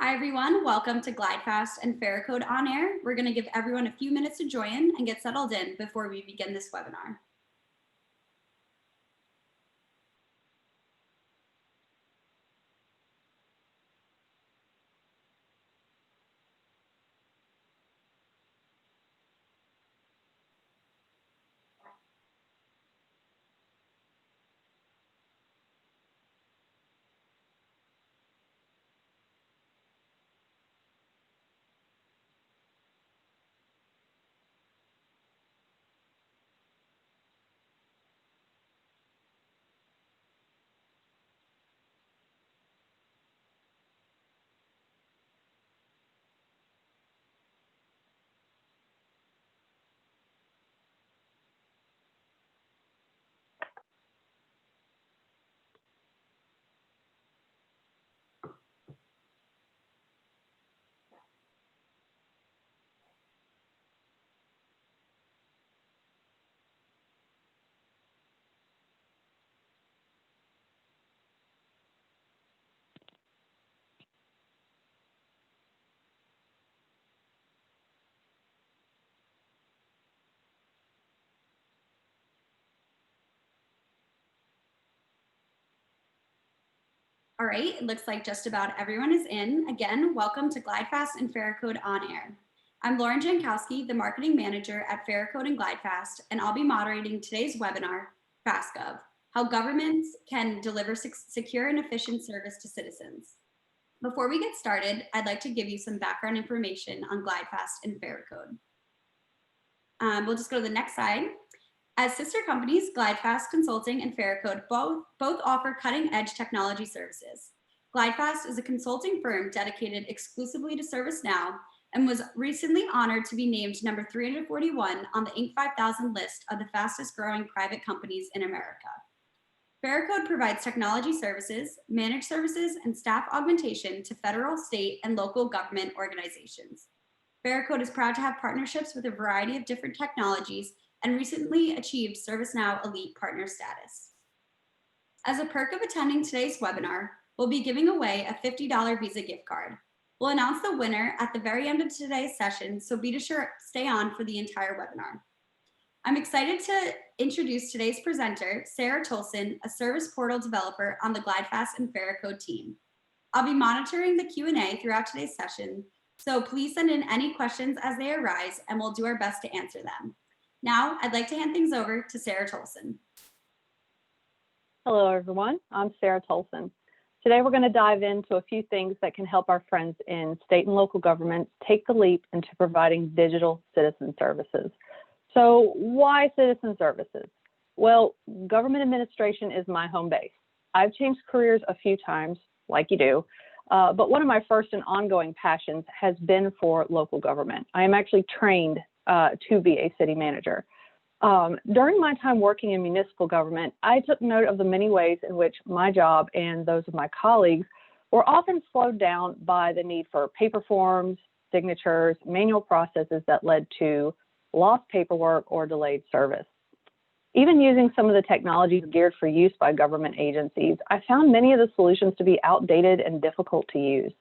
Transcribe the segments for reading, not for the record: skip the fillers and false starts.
Hi everyone, welcome to GlideFast and Pharicode on air. We're going to give everyone a few minutes to join and get settled in before we begin this webinar. All right, it looks like just about everyone is in. Again, welcome to GlideFast and Pharicode on air. I'm Lauren Jankowski, the Marketing Manager at Pharicode and GlideFast, and I'll be moderating today's webinar, FastGov, how governments can deliver secure and efficient service to citizens. Before we get started, I'd like to give you some background information on GlideFast and Pharicode. We'll just go to the next slide. As sister companies, GlideFast Consulting and Pharicode both offer cutting-edge technology services. GlideFast is a consulting firm dedicated exclusively to ServiceNow and was recently honored to be named number 341 on the Inc. 5000 list of the fastest growing private companies in America. Pharicode provides technology services, managed services, and staff augmentation to federal, state, and local government organizations. Pharicode is proud to have partnerships with a variety of different technologies and recently achieved ServiceNow Elite Partner status. As a perk of attending today's webinar, we'll be giving away a $50 Visa gift card. We'll announce the winner at the very end of today's session, so be sure to stay on for the entire webinar. I'm excited to introduce today's presenter, Sarah Tolson, a service portal developer on the GlideFast and Pharicode team. I'll be monitoring the Q&A throughout today's session, so please send in any questions as they arise and we'll do our best to answer them. Now, I'd like to hand things over to Sarah Tolson. Hello, everyone. I'm Sarah Tolson. Today, we're going to dive into a few things that can help our friends in state and local governments take the leap into providing digital citizen services. So why citizen services? Well, government administration is my home base. I've changed careers a few times, like you do, but one of my first and ongoing passions has been for local government. I am actually trained to be a city manager. During my time working in municipal government, I took note of the many ways in which my job and those of my colleagues were often slowed down by the need for paper forms, signatures, manual processes that led to lost paperwork or delayed service. Even using some of the technologies geared for use by government agencies, I found many of the solutions to be outdated and difficult to use.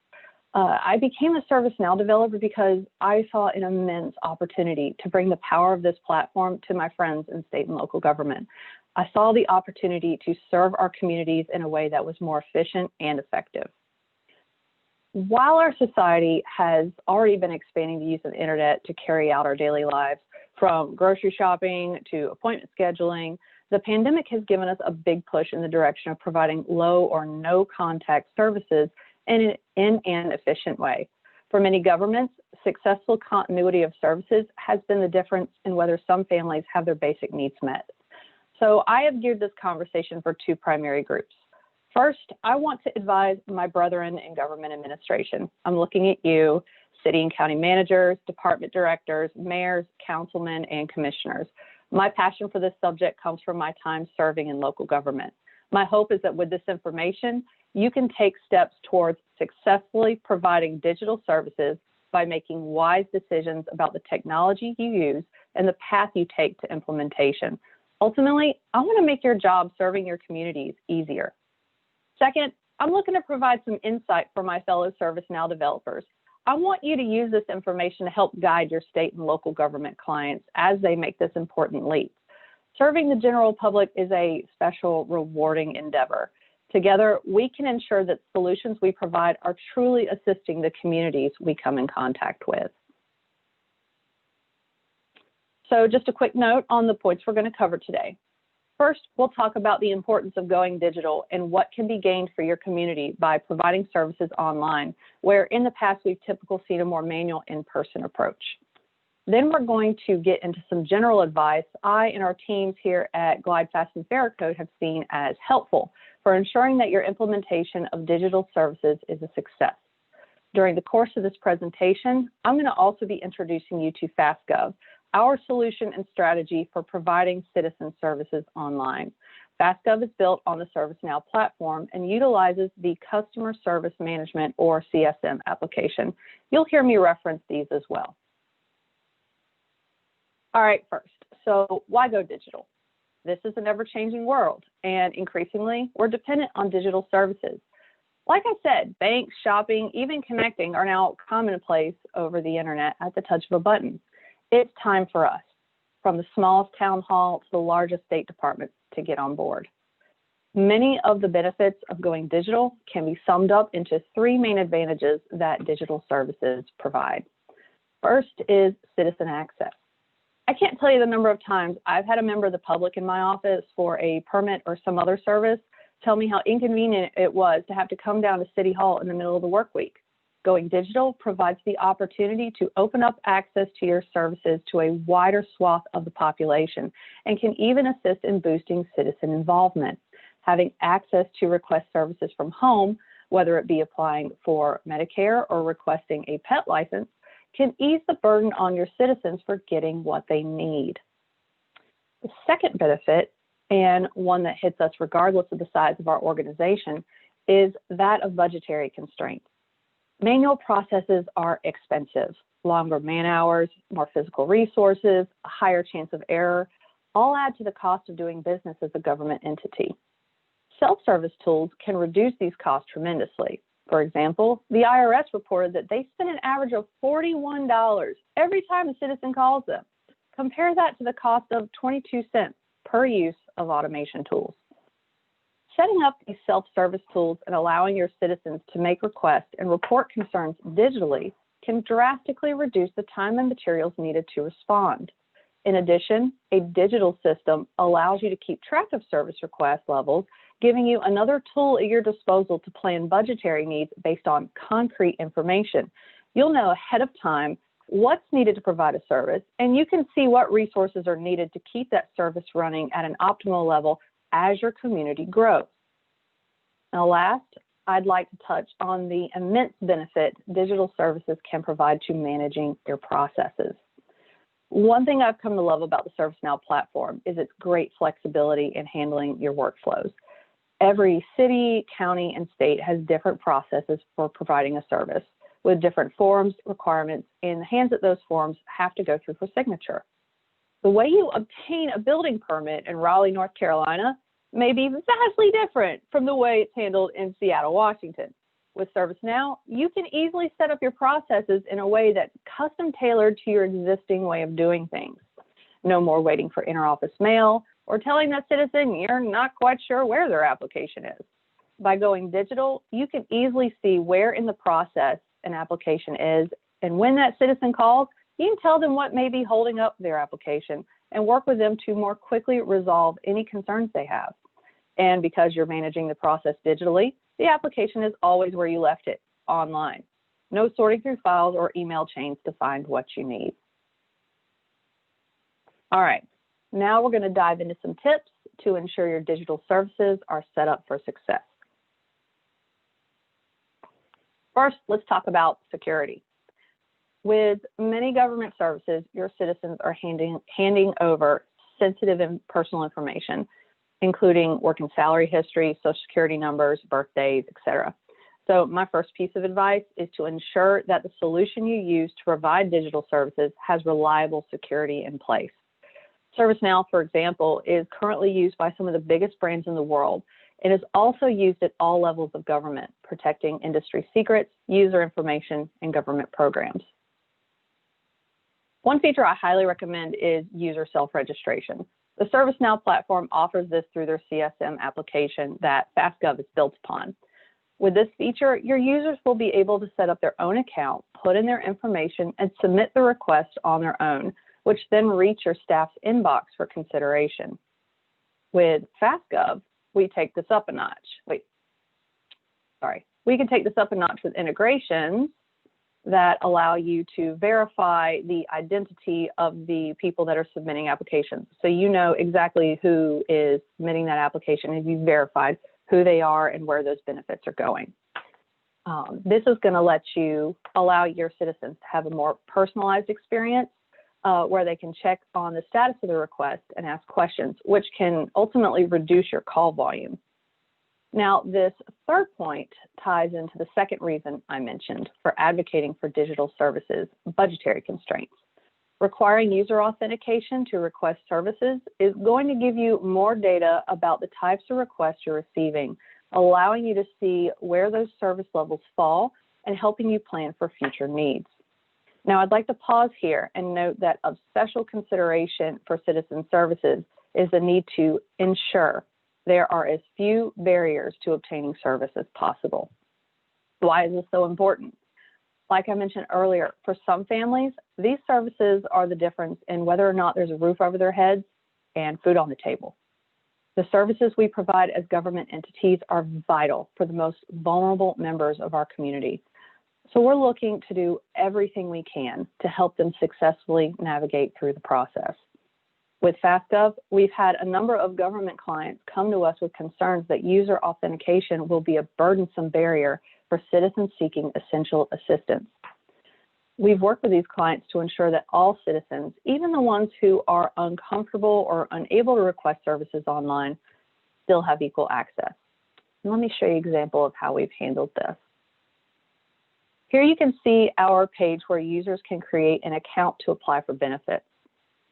I became a ServiceNow developer because I saw an immense opportunity to bring the power of this platform to my friends in state and local government. I saw the opportunity to serve our communities in a way that was more efficient and effective. While our society has already been expanding the use of the internet to carry out our daily lives, from grocery shopping to appointment scheduling, the pandemic has given us a big push in the direction of providing low or no contact services in an efficient way. For many governments, successful continuity of services has been the difference in whether some families have their basic needs met. So I have geared this conversation for two primary groups. First, I want to advise my brethren in government administration. I'm looking at you, city and county managers, department directors, mayors, councilmen, and commissioners. My passion for this subject comes from my time serving in local government. My hope is that with this information, you can take steps towards successfully providing digital services by making wise decisions about the technology you use and the path you take to implementation. Ultimately, I want to make your job serving your communities easier. Second, I'm looking to provide some insight for my fellow ServiceNow developers. I want you to use this information to help guide your state and local government clients as they make this important leap. Serving the general public is a special, rewarding endeavor. Together, we can ensure that solutions we provide are truly assisting the communities we come in contact with. So just a quick note on the points we're going to cover today. First, we'll talk about the importance of going digital and what can be gained for your community by providing services online, where in the past we've typically seen a more manual in-person approach. Then we're going to get into some general advice I and our teams here at GlideFast and Pharicode have seen as helpful for ensuring that your implementation of digital services is a success. During the course of this presentation, I'm going to also be introducing you to FastGov, our solution and strategy for providing citizen services online. FastGov is built on the ServiceNow platform and utilizes the Customer Service Management or CSM application. You'll hear me reference these as well. All right, first, so why go digital? This is an ever-changing world, and increasingly, we're dependent on digital services. Like I said, banks, shopping, even connecting are now commonplace over the internet at the touch of a button. It's time for us, from the smallest town hall to the largest state department, to get on board. Many of the benefits of going digital can be summed up into three main advantages that digital services provide. First is citizen access. I can't tell you the number of times I've had a member of the public in my office for a permit or some other service tell me how inconvenient it was to have to come down to City Hall in the middle of the work week. Going digital provides the opportunity to open up access to your services to a wider swath of the population and can even assist in boosting citizen involvement. Having access to request services from home, whether it be applying for Medicare or requesting a pet license, can ease the burden on your citizens for getting what they need. The second benefit, and one that hits us regardless of the size of our organization, is that of budgetary constraints. Manual processes are expensive. Longer man hours, more physical resources, a higher chance of error, all add to the cost of doing business as a government entity. Self-service tools can reduce these costs tremendously. For example, the IRS reported that they spend an average of $41 every time a citizen calls them. Compare that to the cost of 22 cents per use of automation tools. Setting up these self-service tools and allowing your citizens to make requests and report concerns digitally can drastically reduce the time and materials needed to respond. In addition, a digital system allows you to keep track of service request levels, giving you another tool at your disposal to plan budgetary needs based on concrete information. You'll know ahead of time what's needed to provide a service, and you can see what resources are needed to keep that service running at an optimal level as your community grows. Now last, I'd like to touch on the immense benefit digital services can provide to managing your processes. One thing I've come to love about the ServiceNow platform is its great flexibility in handling your workflows. Every city, county, and state has different processes for providing a service with different forms, requirements, and the hands that those forms have to go through for signature. The way you obtain a building permit in Raleigh, North Carolina may be vastly different from the way it's handled in Seattle, Washington. With ServiceNow, you can easily set up your processes in a way that's custom tailored to your existing way of doing things. No more waiting for interoffice mail or telling that citizen you're not quite sure where their application is. By going digital, you can easily see where in the process an application is, and when that citizen calls, you can tell them what may be holding up their application and work with them to more quickly resolve any concerns they have. And because you're managing the process digitally, the application is always where you left it, online. No sorting through files or email chains to find what you need. All right, now we're going to dive into some tips to ensure your digital services are set up for success. First, let's talk about security. With many government services, your citizens are handing over sensitive and personal information, including work and salary history, social security numbers, birthdays, etc. So my first piece of advice is to ensure that the solution you use to provide digital services has reliable security in place. ServiceNow, for example, is currently used by some of the biggest brands in the world, It is also used at all levels of government, protecting industry secrets, user information, and government programs. One feature I highly recommend is user self-registration. The ServiceNow platform offers this through their CSM application that FastGov is built upon. With this feature, your users will be able to set up their own account, put in their information, and submit the request on their own, which then reach your staff's inbox for consideration. With FastGov, we take this up a notch. We can take this up a notch with integrations that allow you to verify the identity of the people that are submitting applications. So you know exactly who is submitting that application and you've verified who they are and where those benefits are going. This is going to allow your citizens to have a more personalized experience where they can check on the status of the request and ask questions, which can ultimately reduce your call volume. Now, this third point ties into the second reason I mentioned for advocating for digital services, budgetary constraints. Requiring user authentication to request services is going to give you more data about the types of requests you're receiving, allowing you to see where those service levels fall and helping you plan for future needs. Now, I'd like to pause here and note that of special consideration for citizen services is the need to ensure there are as few barriers to obtaining service as possible. Why is this so important? Like I mentioned earlier, for some families, these services are the difference in whether or not there's a roof over their heads and food on the table. The services we provide as government entities are vital for the most vulnerable members of our community. So we're looking to do everything we can to help them successfully navigate through the process. With FastGov, we've had a number of government clients come to us with concerns that user authentication will be a burdensome barrier for citizens seeking essential assistance. We've worked with these clients to ensure that all citizens, even the ones who are uncomfortable or unable to request services online, still have equal access. And let me show you an example of how we've handled this. Here you can see our page where users can create an account to apply for benefits.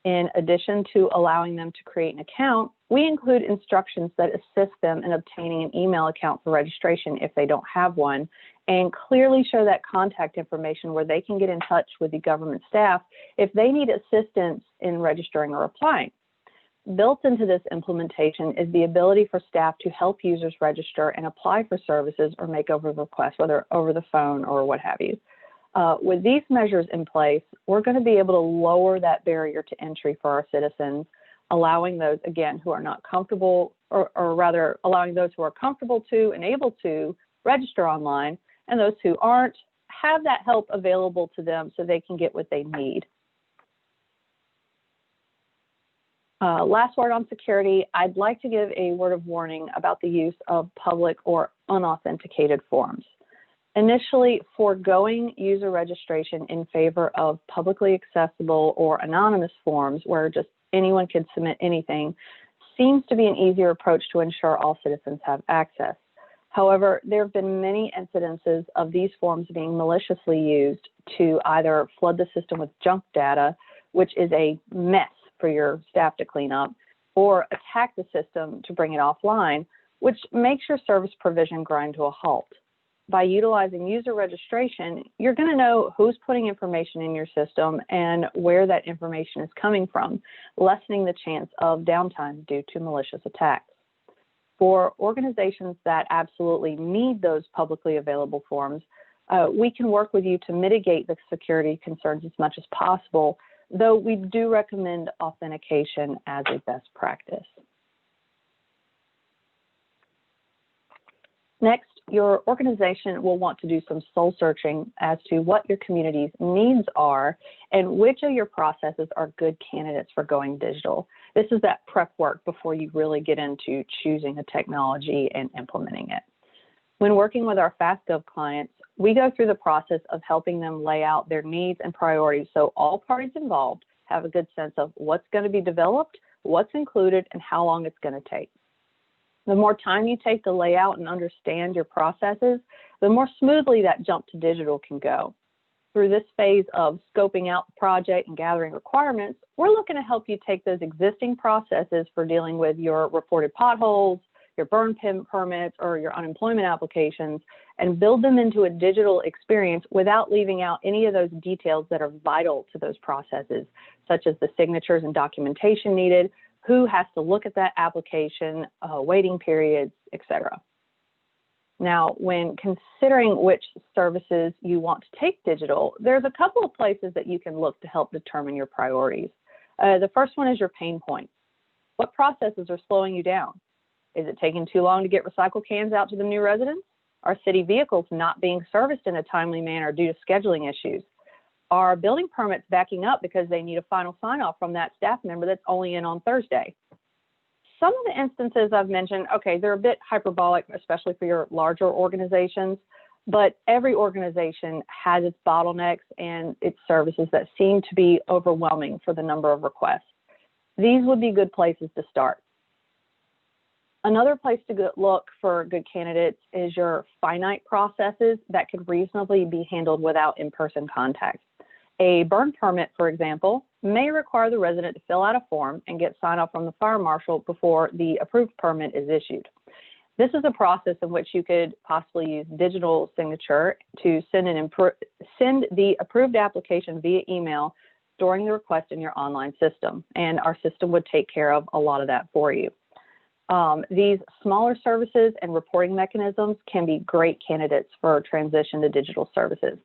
In addition to allowing them to create an account, we include instructions that assist them in obtaining an email account for registration if they don't have one, and clearly show that contact information where they can get in touch with the government staff if they need assistance in registering or applying. Built into this implementation is the ability for staff to help users register and apply for services or make over requests, whether over the phone or what have you. With these measures in place, we're going to be able to lower that barrier to entry for our citizens, allowing those, again, who are not comfortable, or rather allowing those who are comfortable to and able to register online, and those who aren't, have that help available to them so they can get what they need. Last word on security, I'd like to give a word of warning about the use of public or unauthenticated forms. Initially, foregoing user registration in favor of publicly accessible or anonymous forms where just anyone can submit anything seems to be an easier approach to ensure all citizens have access. However, there have been many incidences of these forms being maliciously used to either flood the system with junk data, which is a mess for your staff to clean up, or attack the system to bring it offline, which makes your service provision grind to a halt. By utilizing user registration, you're going to know who's putting information in your system and where that information is coming from, lessening the chance of downtime due to malicious attacks. For organizations that absolutely need those publicly available forms, we can work with you to mitigate the security concerns as much as possible, though we do recommend authentication as a best practice. Next, your organization will want to do some soul searching as to what your community's needs are and which of your processes are good candidates for going digital. This is that prep work before you really get into choosing a technology and implementing it. When working with our FastGov clients, we go through the process of helping them lay out their needs and priorities so all parties involved have a good sense of what's going to be developed, what's included, and how long it's going to take. The more time you take to lay out and understand your processes, the more smoothly that jump to digital can go. Through this phase of scoping out the project and gathering requirements, we're looking to help you take those existing processes for dealing with your reported potholes, your burn permits or your unemployment applications, and build them into a digital experience without leaving out any of those details that are vital to those processes, such as the signatures and documentation needed, who has to look at that application, waiting periods, etc. Now, when considering which services you want to take digital, there's a couple of places that you can look to help determine your priorities. The first one is your pain points. What processes are slowing you down? Is it taking too long to get recycle cans out to the new residents? Are city vehicles not being serviced in a timely manner due to scheduling issues? Are building permits backing up because they need a final sign-off from that staff member that's only in on Thursday? Some of the instances I've mentioned, okay, they're a bit hyperbolic, especially for your larger organizations, but every organization has its bottlenecks and its services that seem to be overwhelming for the number of requests. These would be good places to start. Another place to look for good candidates is your finite processes that could reasonably be handled without in-person contact. A burn permit, for example, may require the resident to fill out a form and get sign-off from the fire marshal before the approved permit is issued. This is a process in which you could possibly use digital signature to send the approved application via email, storing the request in your online system, and our system would take care of a lot of that for you. These smaller services and reporting mechanisms can be great candidates for transition to digital services.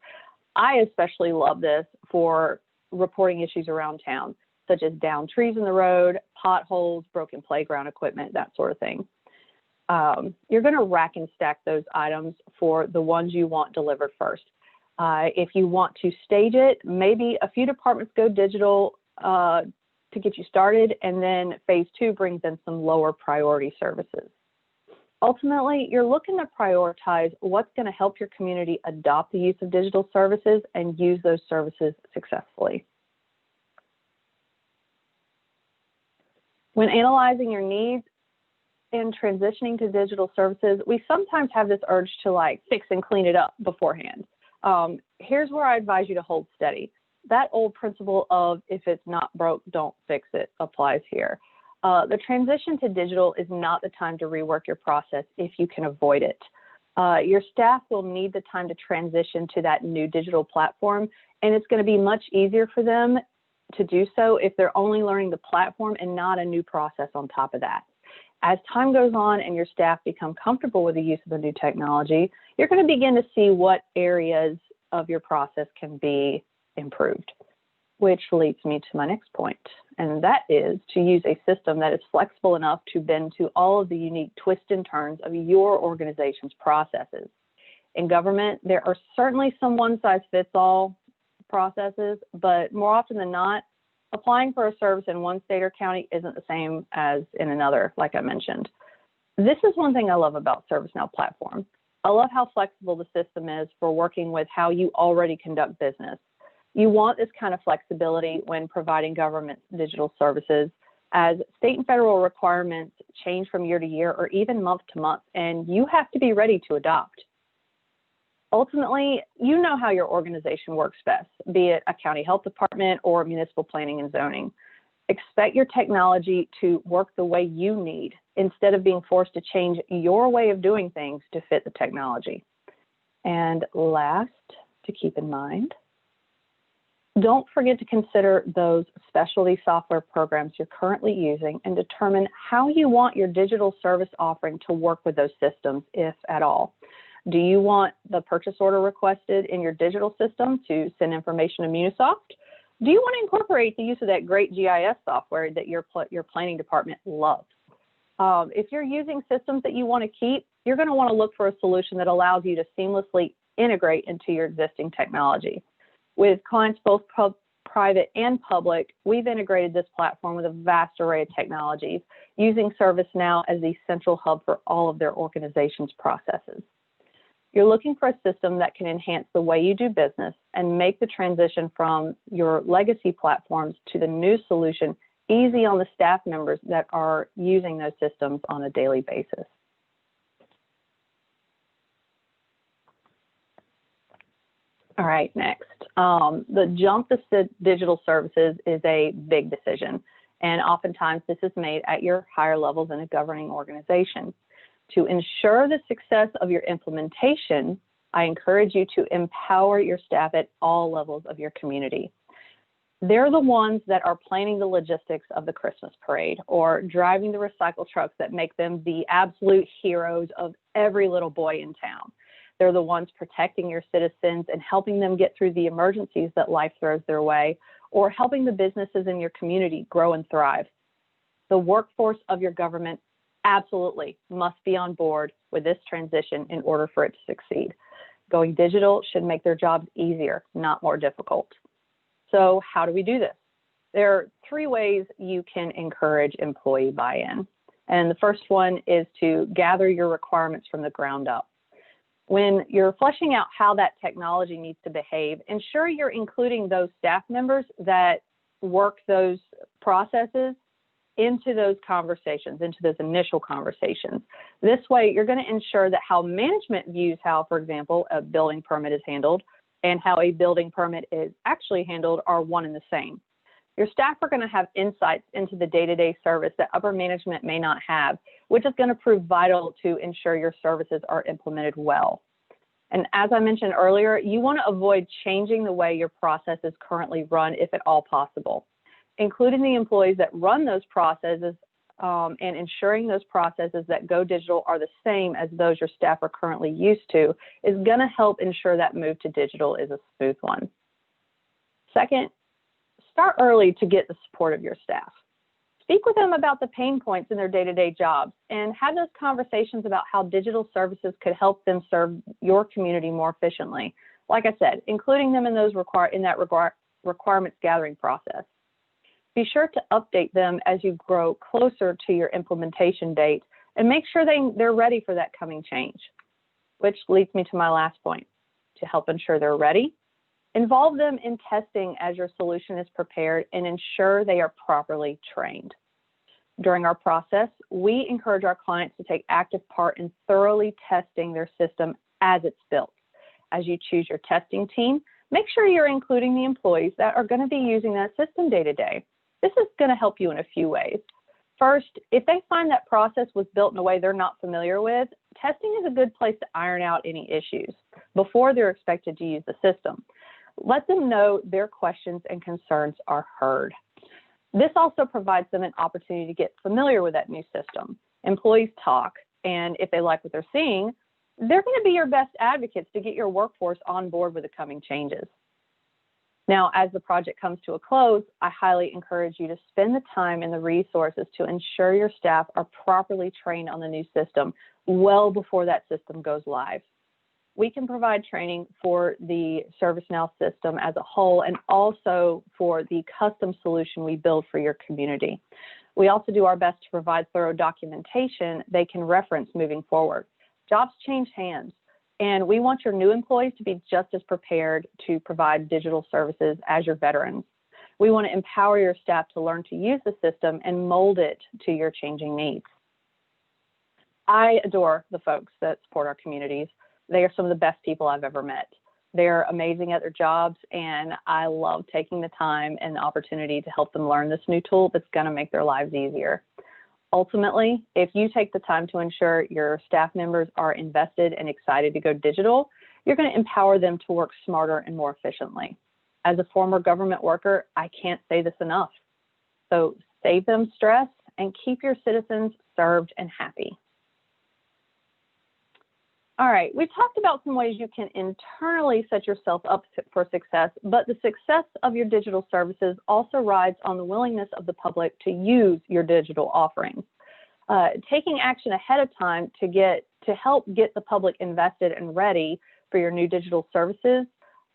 I especially love this for reporting issues around town, such as downed trees in the road, potholes, broken playground equipment, that sort of thing. You're going to rack and stack those items for the ones you want delivered first. If you want to stage it, maybe a few departments go digital to get you started, and then phase 2 brings in some lower priority services. Ultimately, you're looking to prioritize what's going to help your community adopt the use of digital services and use those services successfully. When analyzing your needs and transitioning to digital services, we sometimes have this urge to fix and clean it up beforehand. Here's where I advise you to hold steady. That old principle of if it's not broke, don't fix it applies here. The transition to digital is not the time to rework your process if you can avoid it. Your staff will need the time to transition to that new digital platform, and it's going to be much easier for them to do so if they're only learning the platform and not a new process on top of that. As time goes on and your staff become comfortable with the use of the new technology, you're going to begin to see what areas of your process can be improved, which leads me to my next point, and that is to use a system that is flexible enough to bend to all of the unique twists and turns of your organization's processes. In government, there are certainly some one-size-fits-all processes, but more often than not, applying for a service in one state or county isn't the same as in another, like I mentioned. This is one thing I love about ServiceNow platform. I love how flexible the system is for working with how you already conduct business. You want this kind of flexibility when providing government digital services, as state and federal requirements change from year to year or even month to month, and you have to be ready to adopt. Ultimately, you know how your organization works best, be it a county health department or municipal planning and zoning. Expect your technology to work the way you need instead of being forced to change your way of doing things to fit the technology. And last, to keep in mind, don't forget to consider those specialty software programs you're currently using and determine how you want your digital service offering to work with those systems, if at all. Do you want the purchase order requested in your digital system to send information to Munisoft? Do you want to incorporate the use of that great GIS software that your planning department loves? If you're using systems that you want to keep, you're going to want to look for a solution that allows you to seamlessly integrate into your existing technology. With clients both private and public, we've integrated this platform with a vast array of technologies, using ServiceNow as the central hub for all of their organization's processes. You're looking for a system that can enhance the way you do business and make the transition from your legacy platforms to the new solution easy on the staff members that are using those systems on a daily basis. All right, next. The jump to digital services is a big decision, and oftentimes this is made at your higher levels in a governing organization. To ensure the success of your implementation, I encourage you to empower your staff at all levels of your community. They're the ones that are planning the logistics of the Christmas parade or driving the recycle trucks that make them the absolute heroes of every little boy in town. They're the ones protecting your citizens and helping them get through the emergencies that life throws their way, or helping the businesses in your community grow and thrive. The workforce of your government absolutely must be on board with this transition in order for it to succeed. Going digital should make their jobs easier, not more difficult. So how do we do this? There are 3 ways you can encourage employee buy-in. And the first one is to gather your requirements from the ground up. When you're fleshing out how that technology needs to behave, ensure you're including those staff members that work those processes into those conversations, into those initial conversations. This way, you're going to ensure that how management views how, for example, a building permit is handled and how a building permit is actually handled are one and the same. Your staff are going to have insights into the day-to-day service that upper management may not have, which is going to prove vital to ensure your services are implemented well. And as I mentioned earlier, you want to avoid changing the way your process is currently run if at all possible. Including the employees that run those processes and ensuring those processes that go digital are the same as those your staff are currently used to is going to help ensure that move to digital is a smooth one. Second, start early to get the support of your staff. Speak with them about the pain points in their day-to-day jobs and have those conversations about how digital services could help them serve your community more efficiently. Like I said, including them in those requirements gathering process. Be sure to update them as you grow closer to your implementation date and make sure they're ready for that coming change. Which leads me to my last point. To help ensure they're ready, involve them in testing as your solution is prepared and ensure they are properly trained. During our process, we encourage our clients to take active part in thoroughly testing their system as it's built. As you choose your testing team, make sure you're including the employees that are going to be using that system day to day. This is going to help you in a few ways. First, if they find that process was built in a way they're not familiar with, testing is a good place to iron out any issues before they're expected to use the system. Let them know their questions and concerns are heard. This also provides them an opportunity to get familiar with that new system. Employees talk, and if they like what they're seeing, they're going to be your best advocates to get your workforce on board with the coming changes. Now, as the project comes to a close, I highly encourage you to spend the time and the resources to ensure your staff are properly trained on the new system well before that system goes live. We can provide training for the ServiceNow system as a whole and also for the custom solution we build for your community. We also do our best to provide thorough documentation they can reference moving forward. Jobs change hands. And we want your new employees to be just as prepared to provide digital services as your veterans. We want to empower your staff to learn to use the system and mold it to your changing needs. I adore the folks that support our communities. They are some of the best people I've ever met. They're amazing at their jobs, and I love taking the time and the opportunity to help them learn this new tool that's going to make their lives easier. Ultimately, if you take the time to ensure your staff members are invested and excited to go digital, you're going to empower them to work smarter and more efficiently. As a former government worker, I can't say this enough. So save them stress and keep your citizens served and happy. All right, we've talked about some ways you can internally set yourself up for success, but the success of your digital services also rides on the willingness of the public to use your digital offerings. Taking action ahead of time to help get the public invested and ready for your new digital services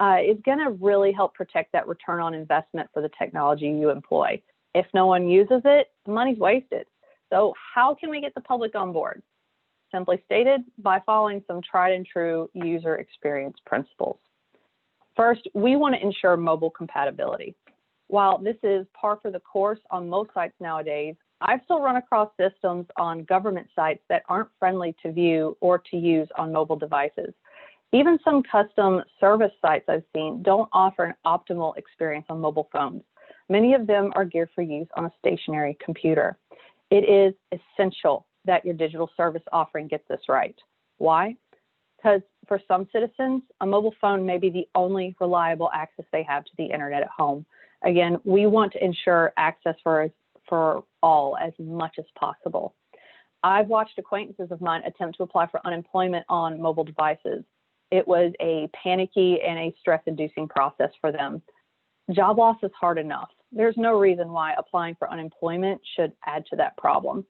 is going to really help protect that return on investment for the technology you employ. If no one uses it, the money's wasted. So how can we get the public on board? Simply stated, by following some tried and true user experience principles. First, we want to ensure mobile compatibility. While this is par for the course on most sites nowadays, I've still run across systems on government sites that aren't friendly to view or to use on mobile devices. Even some custom service sites I've seen don't offer an optimal experience on mobile phones. Many of them are geared for use on a stationary computer. It is essential that your digital service offering gets this right. Why? Because for some citizens, a mobile phone may be the only reliable access they have to the internet at home. Again, we want to ensure access for all as much as possible. I've watched acquaintances of mine attempt to apply for unemployment on mobile devices. It was a panicky and a stress-inducing process for them. Job loss is hard enough. There's no reason why applying for unemployment should add to that problem.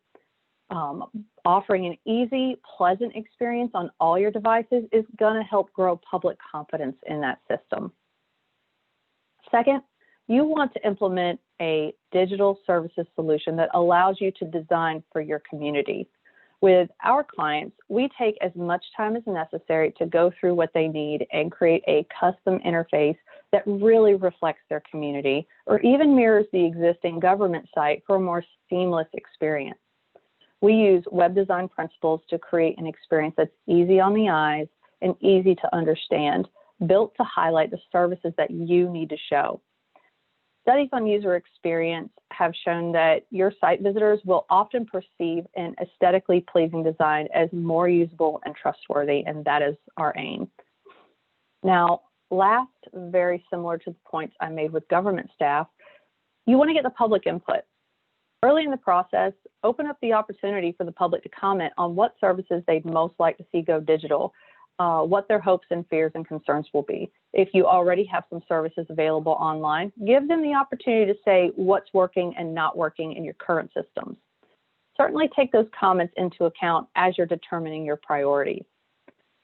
Offering an easy, pleasant experience on all your devices is going to help grow public confidence in that system. Second, you want to implement a digital services solution that allows you to design for your community. With our clients, we take as much time as necessary to go through what they need and create a custom interface that really reflects their community or even mirrors the existing government site for a more seamless experience. We use web design principles to create an experience that's easy on the eyes and easy to understand, built to highlight the services that you need to show. Studies on user experience have shown that your site visitors will often perceive an aesthetically pleasing design as more usable and trustworthy, and that is our aim. Now, last, very similar to the points I made with government staff, you want to get the public input. Early in the process, open up the opportunity for the public to comment on what services they'd most like to see go digital, what their hopes and fears and concerns will be. If you already have some services available online, give them the opportunity to say what's working and not working in your current systems. Certainly take those comments into account as you're determining your priorities.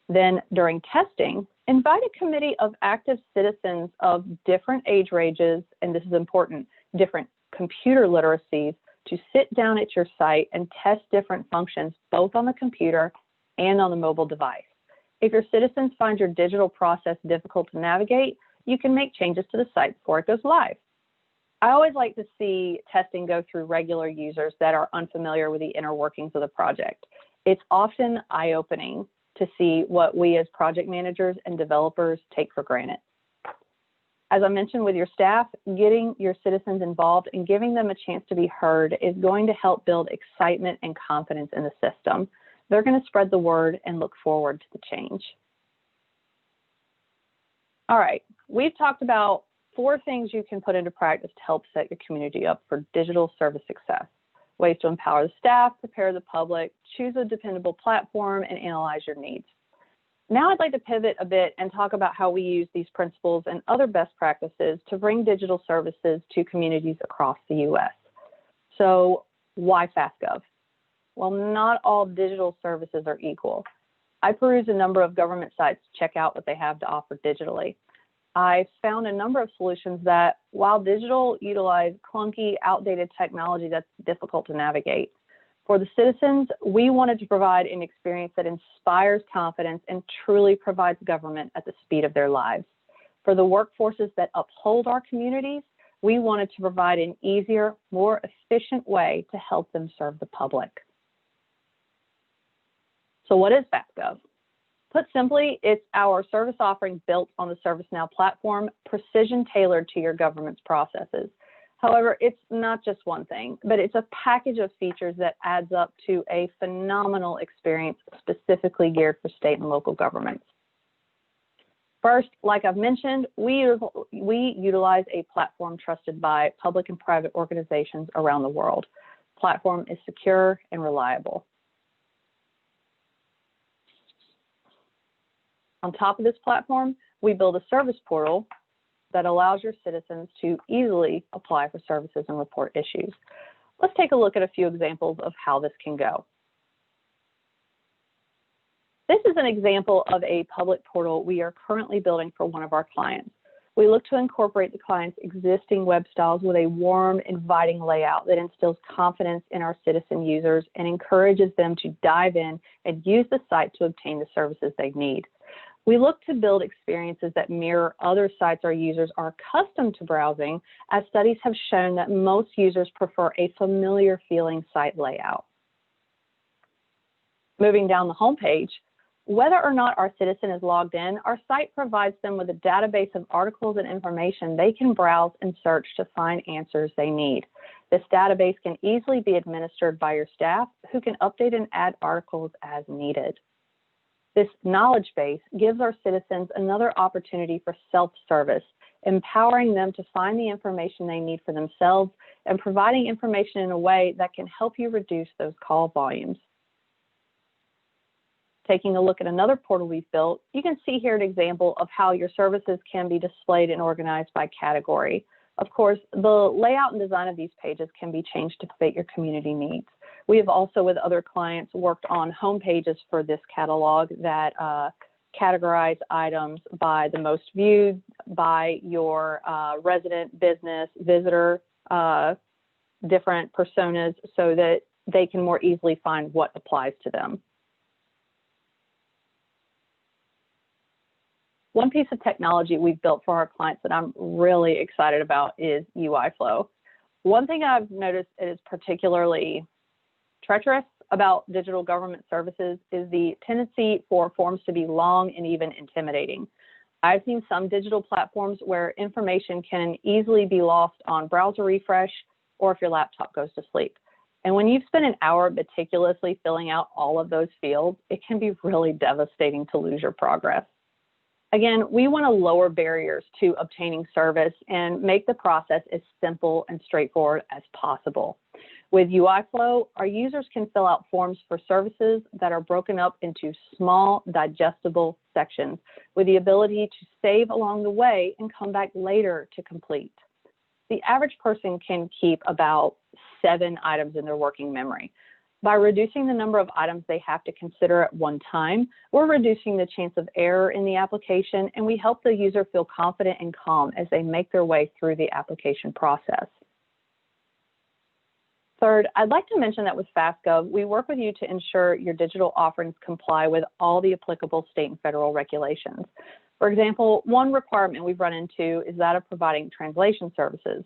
Then during testing, invite a committee of active citizens of different age ranges, and this is important, different computer literacies, to sit down at your site and test different functions, both on the computer and on the mobile device. If your citizens find your digital process difficult to navigate, you can make changes to the site before it goes live. I always like to see testing go through regular users that are unfamiliar with the inner workings of the project. It's often eye-opening to see what we as project managers and developers take for granted. As I mentioned with your staff, getting your citizens involved and giving them a chance to be heard is going to help build excitement and confidence in the system. They're going to spread the word and look forward to the change. All right, we've talked about 4 things you can put into practice to help set your community up for digital service success. Ways to empower the staff, prepare the public, choose a dependable platform, and analyze your needs. Now I'd like to pivot a bit and talk about how we use these principles and other best practices to bring digital services to communities across the U.S. So why FastGov? Well, not all digital services are equal. I peruse a number of government sites to check out what they have to offer digitally. I found a number of solutions that, while digital, utilize clunky, outdated technology that's difficult to navigate. For the citizens, we wanted to provide an experience that inspires confidence and truly provides government at the speed of their lives. For the workforces that uphold our communities, we wanted to provide an easier, more efficient way to help them serve the public. So what is FastGov? Put simply, it's our service offering built on the ServiceNow platform, precision tailored to your government's processes. However, it's not just one thing, but it's a package of features that adds up to a phenomenal experience specifically geared for state and local governments. First, like I've mentioned, we utilize a platform trusted by public and private organizations around the world. The platform is secure and reliable. On top of this platform, we build a service portal that allows your citizens to easily apply for services and report issues. Let's take a look at a few examples of how this can go. This is an example of a public portal we are currently building for one of our clients. We look to incorporate the client's existing web styles with a warm, inviting layout that instills confidence in our citizen users and encourages them to dive in and use the site to obtain the services they need. We look to build experiences that mirror other sites our users are accustomed to browsing, as studies have shown that most users prefer a familiar feeling site layout. Moving down the home page, Whether or not our citizen is logged in, our site provides them with a database of articles and information they can browse and search to find answers they need. This database can easily be administered by your staff, who can update and add articles as needed. This knowledge base gives our citizens another opportunity for self-service, empowering them to find the information they need for themselves and providing information in a way that can help you reduce those call volumes. Taking a look at another portal we've built, you can see here an example of how your services can be displayed and organized by category. Of course, the layout and design of these pages can be changed to fit your community needs. We have also, with other clients, worked on home pages for this catalog that categorize items by the most viewed, by your resident, business, visitor, different personas, so that they can more easily find what applies to them. One piece of technology we've built for our clients that I'm really excited about is UI flow. One thing I've noticed is particularly treacherous about digital government services is the tendency for forms to be long and even intimidating. I've seen some digital platforms where information can easily be lost on browser refresh or if your laptop goes to sleep. And when you've spent an hour meticulously filling out all of those fields, it can be really devastating to lose your progress. Again, we want to lower barriers to obtaining service and make the process as simple and straightforward as possible. With UI Flow, our users can fill out forms for services that are broken up into small, digestible sections with the ability to save along the way and come back later to complete. The average person can keep about 7 items in their working memory. By reducing the number of items they have to consider at one time, we're reducing the chance of error in the application, and we help the user feel confident and calm as they make their way through the application process. Third, I'd like to mention that with FastGov, we work with you to ensure your digital offerings comply with all the applicable state and federal regulations. For example, one requirement we've run into is that of providing translation services.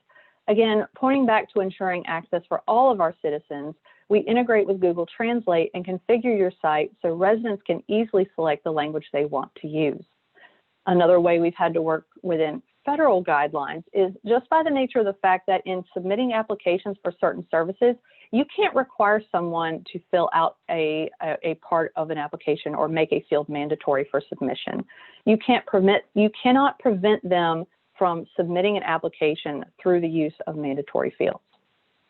Again, pointing back to ensuring access for all of our citizens, we integrate with Google Translate and configure your site so residents can easily select the language they want to use. Another way we've had to work within federal guidelines is just by the nature of the fact that in submitting applications for certain services, you can't require someone to fill out a part of an application or make a field mandatory for submission. You cannot prevent them from submitting an application through the use of mandatory fields.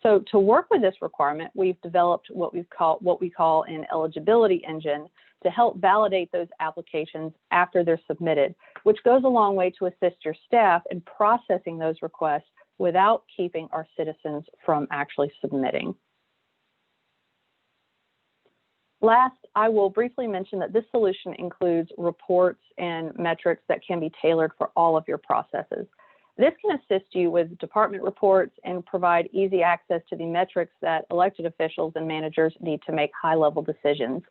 So to work with this requirement, we've developed what we call an eligibility engine to help validate those applications after they're submitted, which goes a long way to assist your staff in processing those requests without keeping our citizens from actually submitting. Last, I will briefly mention that this solution includes reports and metrics that can be tailored for all of your processes. This can assist you with department reports and provide easy access to the metrics that elected officials and managers need to make high-level decisions.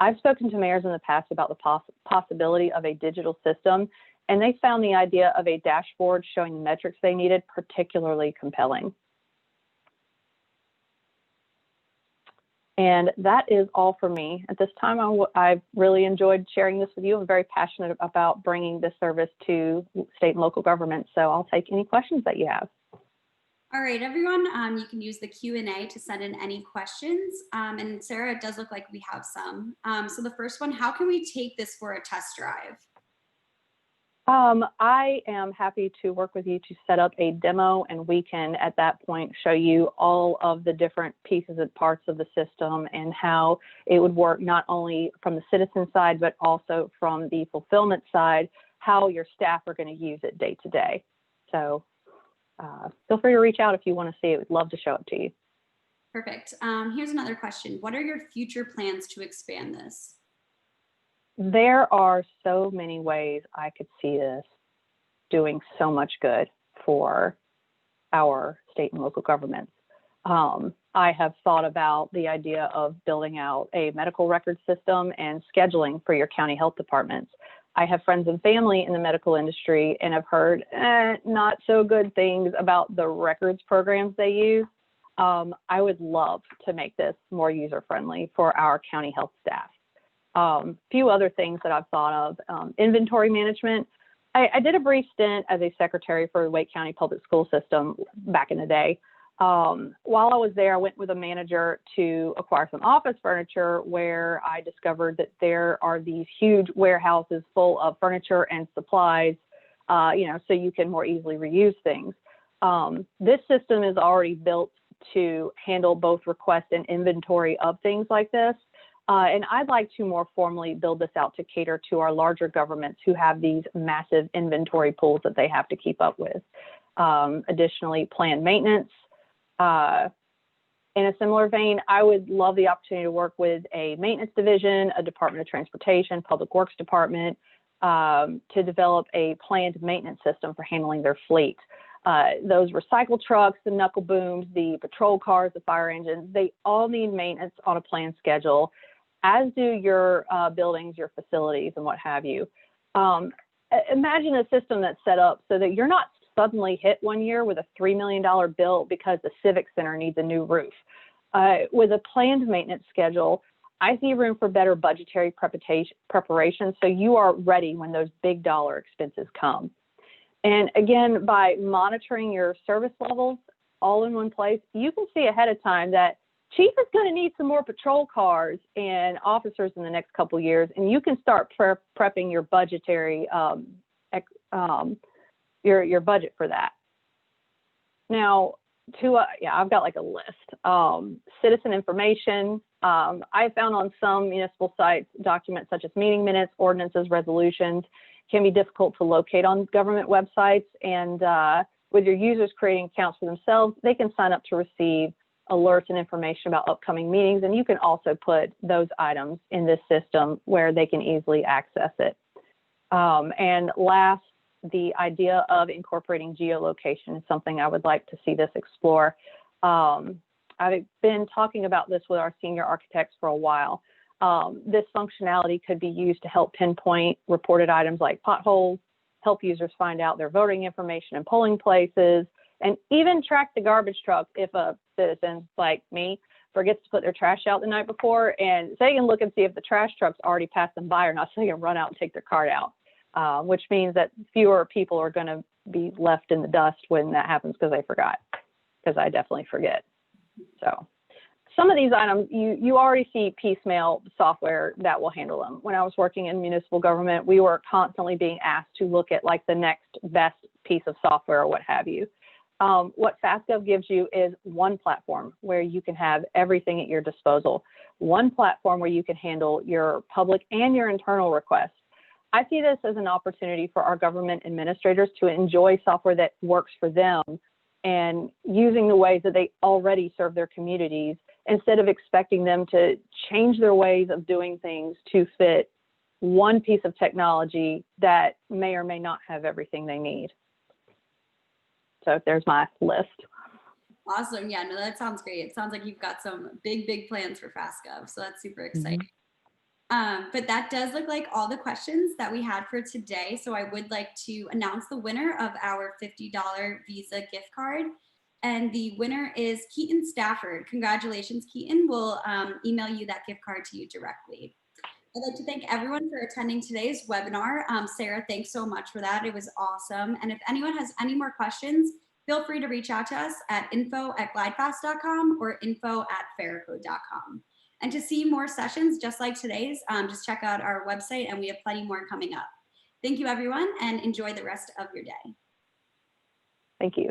I've spoken to mayors in the past about the possibility of a digital system, and they found the idea of a dashboard showing the metrics they needed particularly compelling. And that is all for me. At this time, I've really enjoyed sharing this with you. I'm very passionate about bringing this service to state and local governments, so I'll take any questions that you have. All right, everyone, you can use the Q&A to send in any questions. And Sarah, it does look like we have some. So the first one, how can we take this for a test drive? I am happy to work with you to set up a demo, and we can at that point show you all of the different pieces and parts of the system and how it would work not only from the citizen side, but also from the fulfillment side, how your staff are going to use it day to day. So feel free to reach out if you want to see it. We'd love to show it to you. Perfect. Here's another question. What are your future plans to expand this? There are so many ways I could see this doing so much good for our state and local governments. I have thought about the idea of building out a medical record system and scheduling for your county health departments. I have friends and family in the medical industry and have heard not so good things about the records programs they use. I would love to make this more user-friendly for our county health staff. Few other things that I've thought of, inventory management. I did a brief stint as a secretary for the Wake County Public School System back in the day. While I was there, I went with a manager to acquire some office furniture where I discovered that there are these huge warehouses full of furniture and supplies, so you can more easily reuse things. This system is already built to handle both request and inventory of things like this. And I'd like to more formally build this out to cater to our larger governments who have these massive inventory pools that they have to keep up with. Additionally, planned maintenance. In a similar vein, I would love the opportunity to work with a maintenance division, a Department of Transportation, Public Works Department, to develop a planned maintenance system for handling their fleet. Those recycle trucks, the knuckle booms, the patrol cars, the fire engines, they all need maintenance on a planned schedule, as do your buildings, your facilities, and what have you. Imagine a system that's set up so that you're not suddenly hit one year with a $3 million bill because the Civic Center needs a new roof. With a planned maintenance schedule, I see room for better budgetary preparation so you are ready when those big dollar expenses come. And again, by monitoring your service levels all in one place, you can see ahead of time that Chief is going to need some more patrol cars and officers in the next couple of years, and you can start prepping your budgetary your budget for that. Now, I've got like a list. Citizen information. I found on some municipal sites documents such as meeting minutes, ordinances, resolutions can be difficult to locate on government websites. And with your users creating accounts for themselves, they can sign up to receive alerts and information about upcoming meetings. And you can also put those items in this system where they can easily access it. And last, the idea of incorporating geolocation is something I would like to see this explore. I've been talking about this with our senior architects for a while. This functionality could be used to help pinpoint reported items like potholes, help users find out their voting information in polling places, and even track the garbage truck if a citizen like me forgets to put their trash out the night before, and they can look and see if the trash truck's already passed them by or not, so they can run out and take their cart out, which means that fewer people are going to be left in the dust when that happens because they forgot, because I definitely forget. So some of these items, you already see piecemeal software that will handle them. When I was working in municipal government, we were constantly being asked to look at like the next best piece of software or what have you. What FastGov gives you is one platform where you can have everything at your disposal. One platform where you can handle your public and your internal requests. I see this as an opportunity for our government administrators to enjoy software that works for them and using the ways that they already serve their communities instead of expecting them to change their ways of doing things to fit one piece of technology that may or may not have everything they need. So there's my list. Awesome. Yeah, no, that sounds great. It sounds like you've got some big plans for FastGov. So that's super exciting. But that does look like all the questions that we had for today. So I would like to announce the winner of our $50 Visa gift card. And the winner is Keaton Stafford. Congratulations, Keaton. We'll email you that gift card to you directly. I'd like to thank everyone for attending today's webinar. Sarah, thanks so much for that. It was awesome. And if anyone has any more questions, feel free to reach out to us at info@glidefast.com or info@pharicode.com. And to see more sessions just like today's, just check out our website and we have plenty more coming up. Thank you, everyone, and enjoy the rest of your day. Thank you.